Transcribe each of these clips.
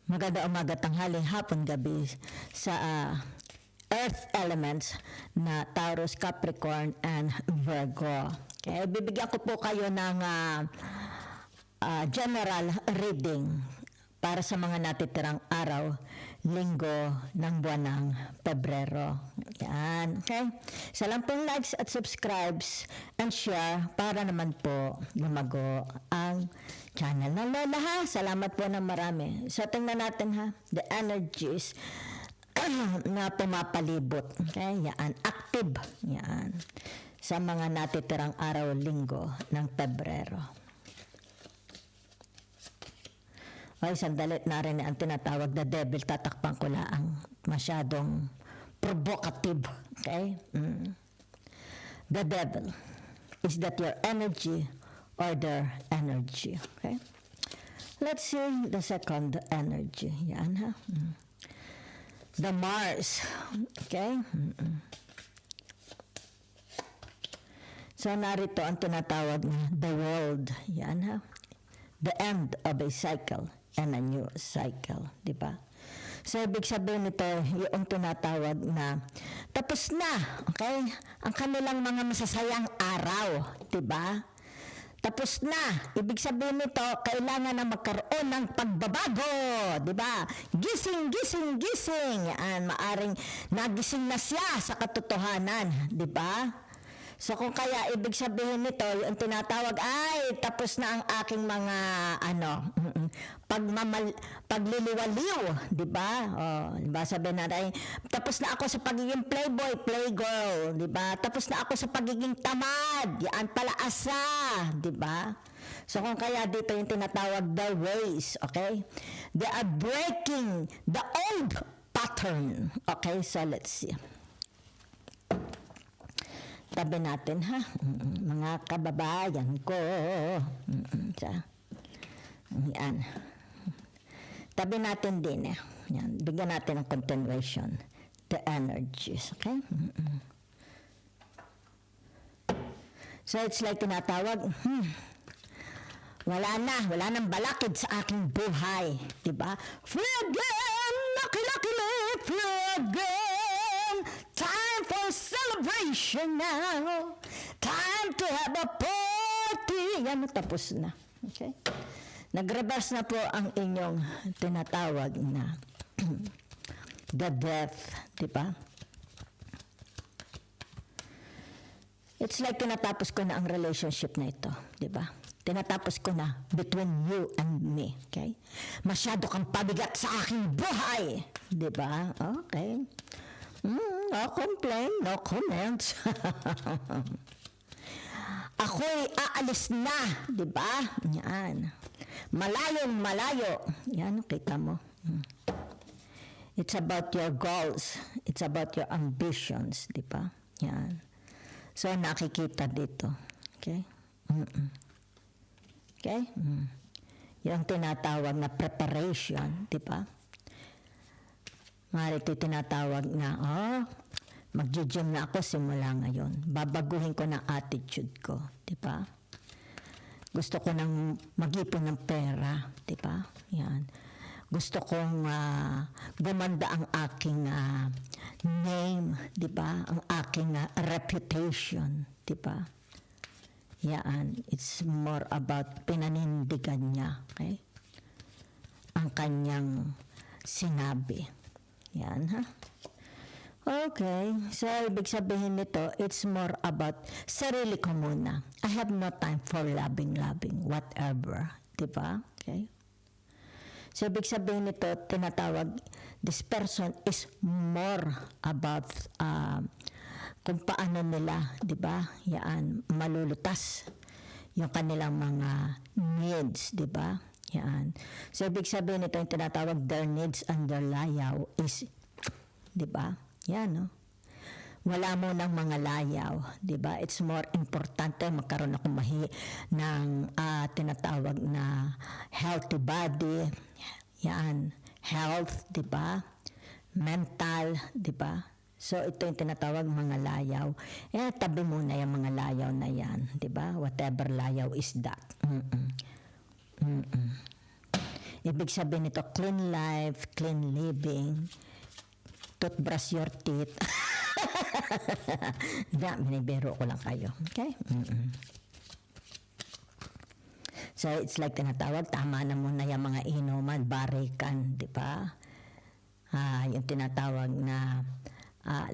Maganda umaga, tanghali, hapon, gabi sa Earth elements na Taurus, Capricorn, and Virgo. Okay, bibigyan ko po kayo ng general reading para sa mga natitirang araw, linggo ng buwan ng Pebrero. Yan. Okay? Isa lang pong likes at subscribes and share para naman po lumago ang channel na Lola ha. Salamat po ng marami. So tingnan natin ha, the energies na pumapalibot. Okay? Yan. Active. Yan. Sa mga natitirang araw, linggo ng Pebrero. Okay, sandali na rin ang tinatawag na devil. Tatakpan ko lang. Masyadong provocative. Okay? The devil. Is that your energy or their energy? Okay? Let's see the second energy. Yan ha. The Mars. Okay? So narito ang tinatawag na the world. Yan ha. The end of a cycle and a new cycle, di ba? So, ibig sabihin nito, yung tinatawag na tapos na, okay? Ang kanilang mga masasayang araw, di ba? Tapos na. Ibig sabihin nito, kailangan na magkaroon ng pagbabago, di ba? Gising, gising, gising. Yan, maaring nagising na siya sa katotohanan, di ba? So kung kaya ibig sabihin nito, yung tinatawag ay tapos na ang aking mga pagliliwaliw, di ba? Oh, di ba sabihin natin, tapos na ako sa pagiging playboy, playgirl, di ba? Tapos na ako sa pagiging tamad, yan pala asa, di ba? So kung kaya dito yung tinatawag the ways, okay? They are breaking the old pattern. Okay, so let's see. Tabi natin ha, mga kababayan ko. Yan. Tabi natin din eh. Yan. Bigyan natin ng continuation. The energies, okay? So it's like tinatawag, wala nang balakid sa aking buhay. Diba? Free again! Laki-laki me! Free again! Time for celebration now. Time to have a party. Yan, tapos na. Okay? Nag-reverse na po ang inyong tinatawag na the death. Diba? It's like tinatapos ko na ang relationship na ito. Diba? Tinatapos ko na between you and me. Okay? Masyado kang pabigat sa aking buhay. Diba? Okay. No complaint, no comments. Ako'y aalis na, di ba? Yan. Malayong malayo. Yan, kita mo. It's about your goals. It's about your ambitions, di ba? Yan. So, nakikita dito. Okay? Okay? Yung tinatawag na preparation, di ba? Marito tinatawag na, magji-gym na ako simula ngayon. Babaguhin ko ng attitude ko, di ba? Gusto ko nang mag-ipon ng pera, di ba? Yan. Gusto kong gumanda ang aking name, di ba? Ang aking reputation, di ba? Yan. It's more about pinanindigan niya, okay? Ang kanyang sinabi. Yan, ha? Okay. So, ibig sabihin nito, it's more about sarili ko muna. I have no time for loving, whatever. Diba? Okay? So, ibig sabihin nito, tinatawag, this person is more about kung paano nila, diba? Yan, malulutas yung kanilang mga needs, diba? Yan. So, ibig sabihin nito yung tinatawag their needs and their layaw is, di ba? Yan, no? Wala mo ng mga layaw, di ba? It's more importante magkaroon ako ng tinatawag na healthy body. Yan. Health, di ba? Mental, di ba? So, ito yung tinatawag mga layaw. Tabi muna yung mga layaw na yan, di ba? Whatever layaw is that. Ibig sabihin nito, clean life, clean living, toothbrush your teeth. Binibiro ko lang kayo. Okay? So, it's like tinatawag, tama na muna yung mga inuman, barikan, di ba? Yung tinatawag na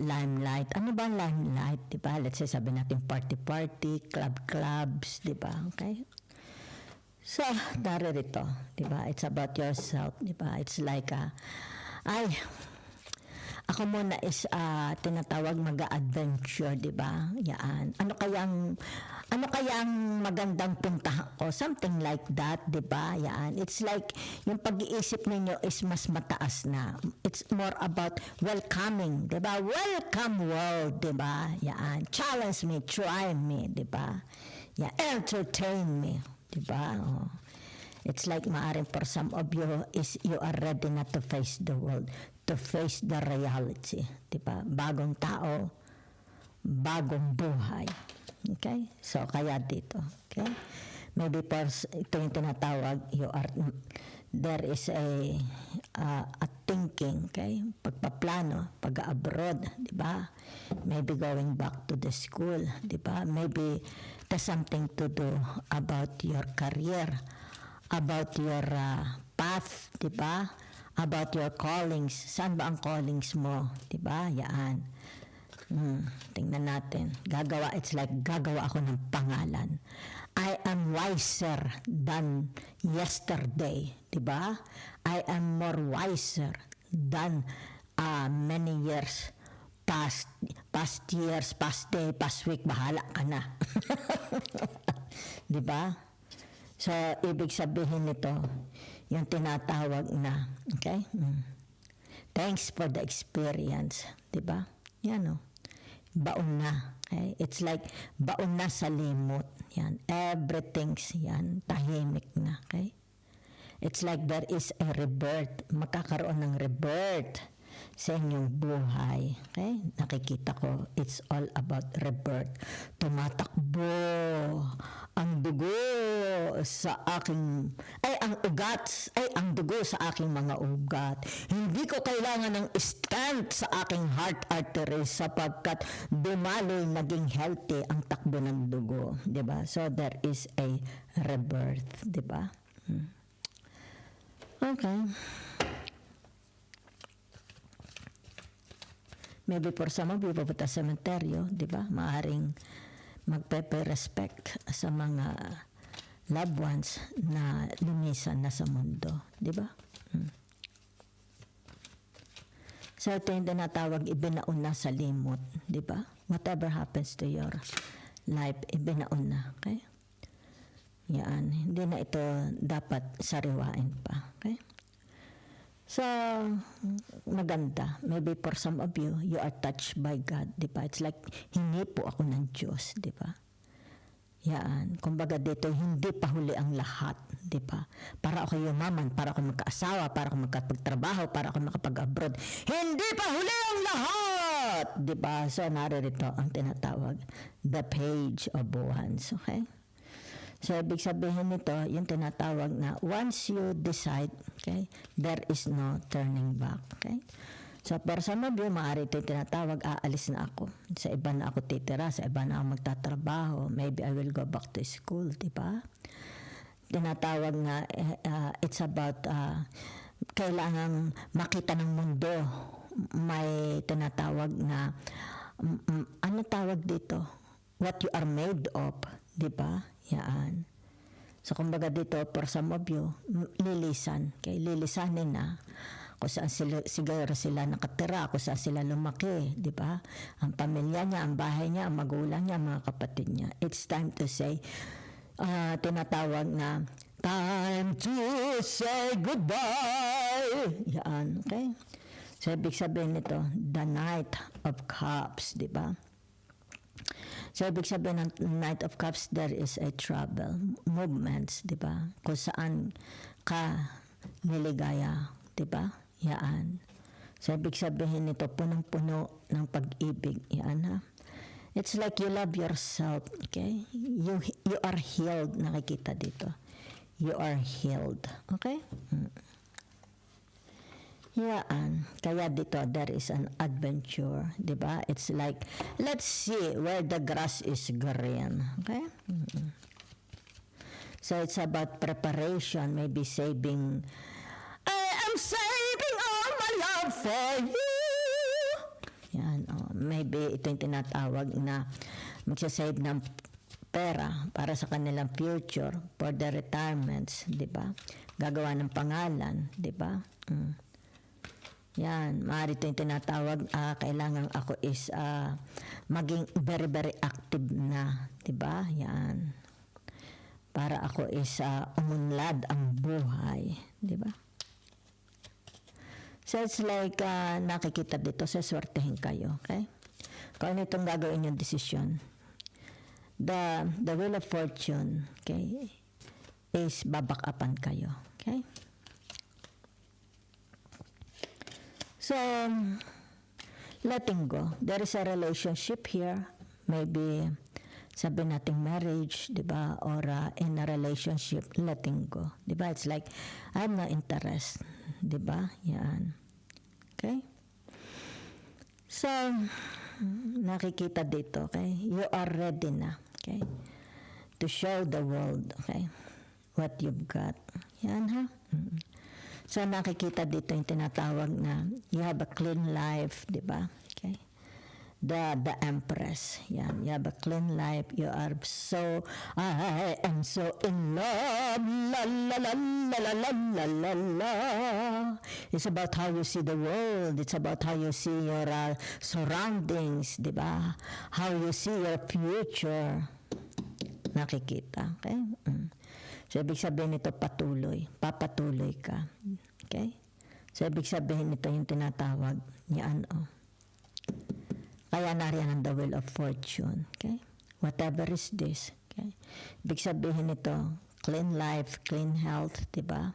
limelight. Ano ba ang limelight, di ba? Let's say, sabi natin party-party, clubs, di ba? Okay? So, naririto, di ba? It's about yourself, di ba? It's like, ako muna is tinatawag mag-adventure, di ba? Yan. Ano kayang magandang puntahan ko? Something like that, di ba? Yan. It's like yung pag-iisip ninyo is mas mataas na. It's more about welcoming, di ba? Welcome world, di ba? Yan. Challenge me, try me, di ba? Yeah, entertain me, di ba? Oh. It's like maaring for some of you is you are ready not to face the world, to face the reality. Diba? Bagong tao, bagong buhay. Okay? So, kaya dito. Okay? Maybe ito yung tinatawag, there is a thinking, okay? Pagpaplano, pag-abroad, diba? Maybe going back to the school, diba? Maybe there's something to do about your career, about your path, di ba? About your callings. Saan ba ang callings mo? Di ba? Yan. Tingnan natin. It's like gagawa ako ng pangalan. I am wiser than yesterday. Di ba? I am more wiser than many years past years, past day, past week. Bahala ka na. Di ba? So, ibig sabihin nito, yung tinatawag na, okay? Thanks for the experience, di ba? Yan o. Baon na. Okay? It's like, baon na sa limot. Yan. Everything's yan. Tahimik na. Okay? It's like there is a rebirth. Magkakaroon ng rebirth sa inyong buhay. Okay? Nakikita ko, it's all about rebirth. Tumatakbo ang dugo sa aking, ang dugo sa aking mga ugat. Hindi ko kailangan ng stent sa aking heart artery sapagkat dumaloy naging healthy ang takbo ng dugo. Diba? So, there is a rebirth. Diba? Okay. Maybe for some of you, pupunta sa cementerio, di ba? Maaring magpe-respect sa mga loved ones na lumisan na sa mundo, di ba? So ito yung tinatawag ibinaon na sa limot, di ba? Whatever happens to your life, ibinaon na, okay? Yan, hindi na ito dapat sariwain pa, okay? So, maganda. Maybe for some of you, you are touched by God, di ba? It's like, hingi po ako ng Diyos, di ba? Yan. Kumbaga dito, hindi pa huli ang lahat, di ba? Para ako yumaman, para ako magkaasawa, para ako magkapagtrabaho, para ako makapag-abroad. Hindi pa huli ang lahat! Di ba? So, naririto ang tinatawag, the page of wands, okay? So, ibig sabihin nito, yung tinatawag na once you decide, okay, there is no turning back, okay? So, para sa mga maaari ito yung tinatawag, aalis na ako. Sa iba na ako titira, sa iba na ako magtatrabaho. Maybe I will go back to school, di ba? Tinatawag na, it's about, kailangang makita ng mundo. May tinatawag na, ano tawag dito? What you are made of, di ba? Yan. So, kumbaga dito, for some of you, lilisan. Okay? Lilisanin na kung saan siguro sila nakatira, kung saan sila lumaki, di ba? Ang pamilya niya, ang bahay niya, ang magulang niya, ang mga kapatid niya. It's time to say, tinatawag na, time to say goodbye. Yan, okay? So, ibig sabihin nito, the Knight of Cups, di ba? So, ibig sabihin ng Knight of Cups, there is a trouble, movements, di ba? Kung saan ka niligaya, di ba? Yan. So, ibig sabihin nito, punong-puno ng pag-ibig. Yan, ha? It's like you love yourself, okay? You are healed, nakikita dito. you are healed. Okay? Yan. Kaya dito, there is an adventure. Diba? It's like, let's see where the grass is green. Okay? So it's about preparation, maybe saving. I am saving all my love for you. Yan. Maybe ito yung tinatawag na magsasave ng pera para sa kanilang future for the retirements. Diba? Gagawa ng pangalan. Diba? Yan, maaari ito yung tinatawag, kailangan ako is maging very, very active na. Diba? Yan. Para ako is umunlad ang buhay. Diba? So it's like, nakikita dito, saswertehin kayo. Okay? Kung ano itong gagawin yung desisyon. The Wheel of Fortune, okay, is babakapan kayo. Okay? So, letting go. There is a relationship here. Maybe, sabi nating marriage, di ba? Or in a relationship, letting go. Di ba? It's like, I have no interest. Di ba? Yan. Okay? So, nakikita dito, okay? You are ready na, okay? To show the world, okay? What you've got. Yan, ha? So, nakikita dito yung tinatawag na you have a clean life, di ba? Okay. The Empress. Yan. You have a clean life. You are so, I am so in love. La, la, la, la, la, la, la, la, la. It's about how you see the world. It's about how you see your surroundings, di ba? How you see your future. Nakikita. Okay? So, ibig sabihin nito patuloy. Papatuloy ka. Okay? So, ibig sabihin nito yung tinatawag yan, Kaya nariyan ang the Wheel of Fortune. Okay? Whatever is this. Okay? Ibig sabihin nito, clean life, clean health, diba?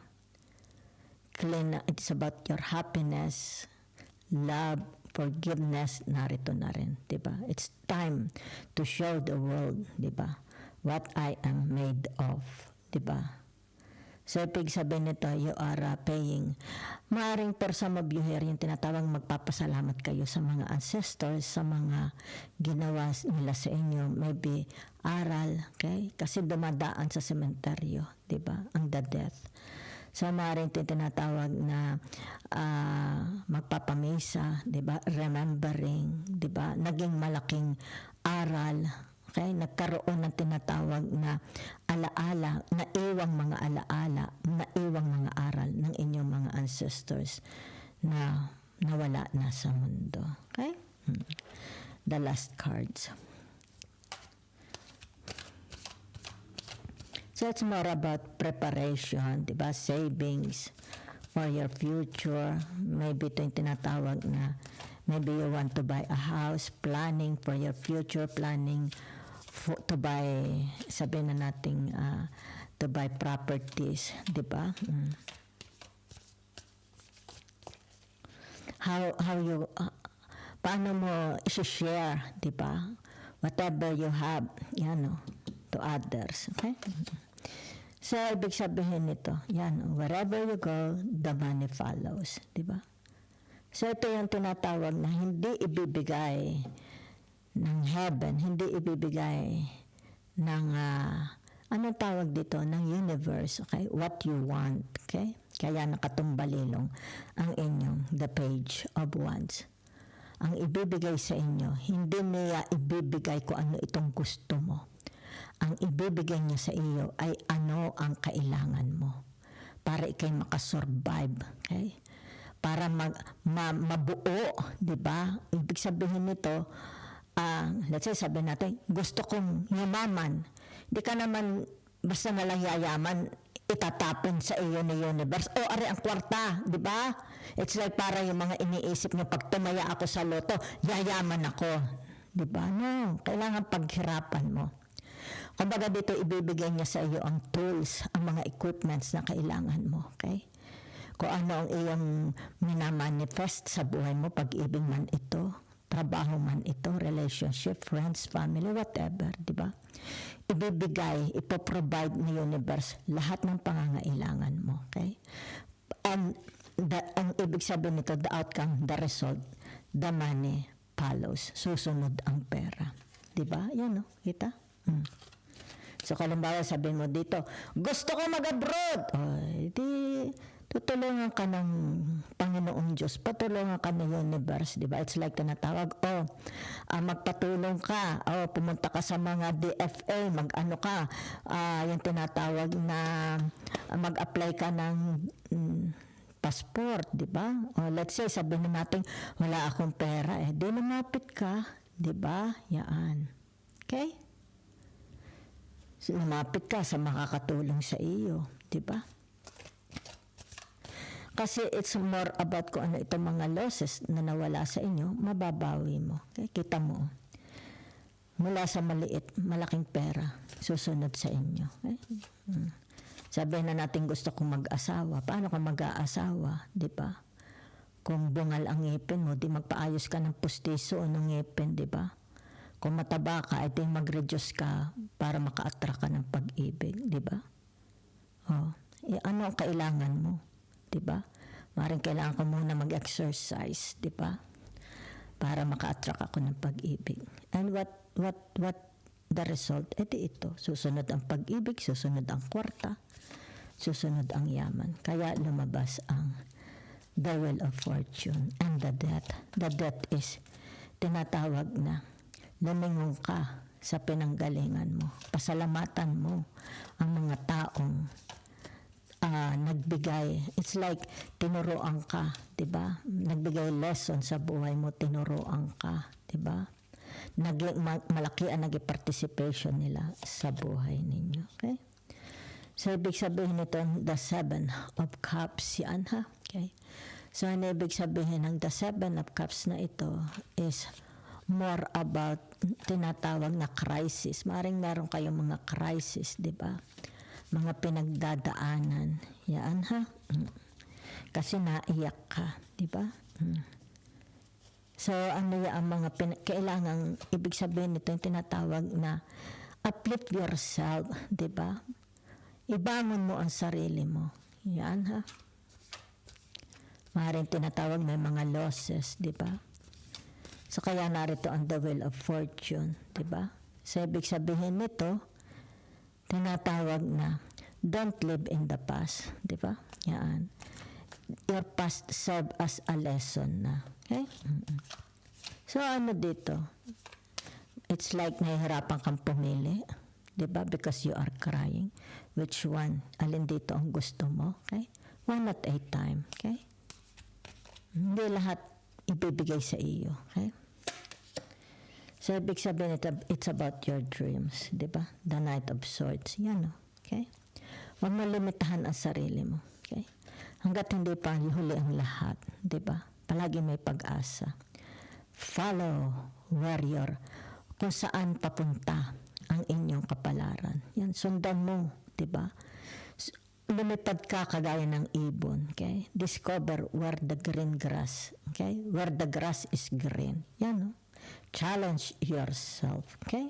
Clean, it's about your happiness, love, forgiveness, narito na rin, diba? It's time to show the world, diba? What I am made of. Diba? So, ibig sabihin nito, you are paying. Maaring for some of you here, yung tinatawag magpapasalamat kayo sa mga ancestors, sa mga ginawa nila sa inyo. Maybe aral, okay? Kasi dumadaan sa sementeryo, diba? Ang the death. So, maaring ito yung tinatawag na magpapamisa, diba? Remembering, diba? Naging malaking aral. Okay, nagkaroon ng tinatawag na alaala, naiwang mga alaala, naiwang mga aral ng inyong mga ancestors na nawala na sa mundo. Okay? The last cards. So it's more about preparation, diba? Savings for your future. Maybe ito yung tinatawag na maybe you want to buy a house, planning for your future, planning to buy, sabihin na natin, to buy properties, di ba? How you, paano mo i-share, di ba? Whatever you have, yan, to others, okay? So, ibig sabihin nito, yan, wherever you go, the money follows, di ba? So, ito yung tinatawag na hindi ibibigay ng heaven, hindi ibibigay ng, anong tawag dito, ng universe, okay? What you want, okay? Kaya nakatumbalilong ang inyong the Page of Wands. Ang ibibigay sa inyo, hindi niya ibibigay kung ano itong gusto mo. Ang ibibigay niya sa iyo ay ano ang kailangan mo para ikay makasurvive, okay? Para mabuo, di ba? Ibig sabihin nito, let's say, sabi natin, gusto kong yumaman. Di ka naman basta nalang yayaman, itatapon sa iyo ni universe. O, are ang kwarta, di ba? It's like para yung mga iniisip nyo, pag tumaya ako sa loto, yayaman ako. Di ba? No, kailangan paghirapan mo. Kumbaga dito, ibibigay niya sa iyo ang tools, ang mga equipments na kailangan mo. Okay? Kung ano ang iyong minamanifest sa buhay mo, pag-ibig man ito, trabaho man ito, relationship, friends, family, whatever, di ba? Ibibigay, ipoprovide ni universe lahat ng pangangailangan mo, okay? And ang ibig sabihin nito, the outcome, the result, the money follows. Susunod ang pera. Di ba? Yan, no? Kita? So, kalimbawa, sabihin mo dito, gusto ko mag-abroad. Di, tutulungan ka ng Panginoong Diyos. Patulungan ka ng universe. Di ba? It's like tinatawag, magpatulong ka. Pumunta ka sa mga DFA. Mag-ano ka. Yung tinatawag na mag-apply ka ng passport, di ba? Let's say, sabihin natin, wala akong pera. Di lumapit ka. Di ba? Yan. Okay? So, lumapit ka sa makakatulong sa iyo. Di ba? Kasi it's more about kung ano itong mga losses na nawala sa inyo, mababawi mo. Okay? Kita mo. Mula sa maliit, malaking pera, susunod sa inyo. Okay? Sabihin na natin gusto kong mag-asawa. Paano ka mag-aasawa? Di ba? Kung bungal ang ngipin mo, di magpaayos ka ng pustiso o ng ngipin, di ba? Kung mataba ka, ay mag-reduce ka para maka-attract ka ng pag-ibig, di ba? Ano ang kailangan mo? Diba? Maring kailangan ko muna mag-exercise, diba? Para maka-attract ako ng pag-ibig. And what the result? Ito. Susunod ang pag-ibig, susunod ang kwarta, susunod ang yaman. Kaya lumabas ang the wheel of fortune and the death. The death is tinatawag na lumingon ka sa pinanggalingan mo. Pasalamatan mo ang mga taong nagbigay. It's like tinuruan ka, 'di ba? Nagbigay lesson sa buhay mo, tinuruan ka, 'di ba? Malaki ang naging participation nila sa buhay ninyo, okay? So ibig sabihin nito the 7 of cups yan, ha? Okay? So ang ibig sabihin ng the 7 of cups na ito is more about tinatawag na crisis. Maring meron kayong mga crisis, 'di ba? Mga pinagdadaanan. Yan, ha? Kasi naiyak ka, di ba? So, ano yan ang mga kailangang, ibig sabihin nito, yung tinatawag na uplift yourself, di ba? Ibangon mo ang sarili mo. Yan, ha? Maaaring tinatawag may mga losses, di ba? So, kaya narito ang the wheel of fortune, di ba? So, ibig sabihin nito, tinatawag na don't live in the past, di ba? Yan. Your past serve as a lesson na. Okay? So ano dito? It's like nahihirapan kang pumili, di ba? Because you are crying. Which one? Alin dito ang gusto mo? Okay? One at a time. Okay? Hindi lahat ibibigay sa iyo. Okay? So, ibig sabihin it's about your dreams, di ba? The Knight of Swords. Yan, okay? Huwag mo limitahan ang sarili mo, okay? Hanggat hindi pa huli ang lahat, di ba? Palagi may pag-asa. Follow, warrior, kung saan papunta ang inyong kapalaran. Yan, sundan mo, di ba? Lumipad ka kagaya ng ibon, okay? Discover where the green grass, okay? Where the grass is green. Yan, no? Challenge yourself, okay?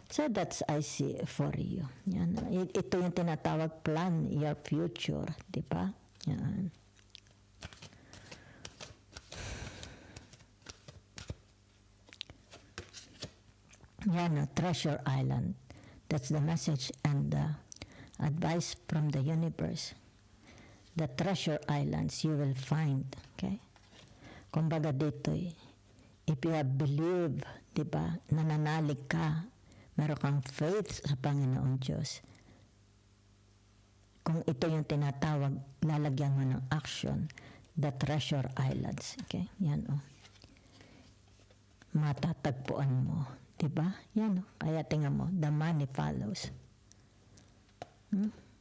So that's I see for you. Yan. Ito yung tinatawag plan your future, di ba? Yan. Yan, Treasure Island. That's the message and the advice from the universe. The treasure islands you will find, okay? Kumbaga dito if you have believed, di ba, nananalig ka, meron kang faith sa Panginoong Diyos. Kung ito yung tinatawag, lalagyan mo ng action, the treasure islands. Okay? Yan, matatagpuan mo. Di ba? Yan, kaya tingnan mo, the money follows.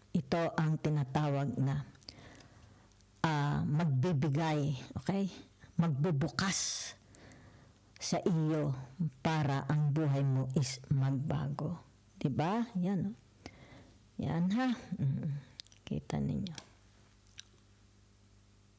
Ito ang tinatawag na magbibigay, okay? Magbubukas sa iyo para ang buhay mo is magbago. Diba? Yan. Yan, ha? Kita ninyo.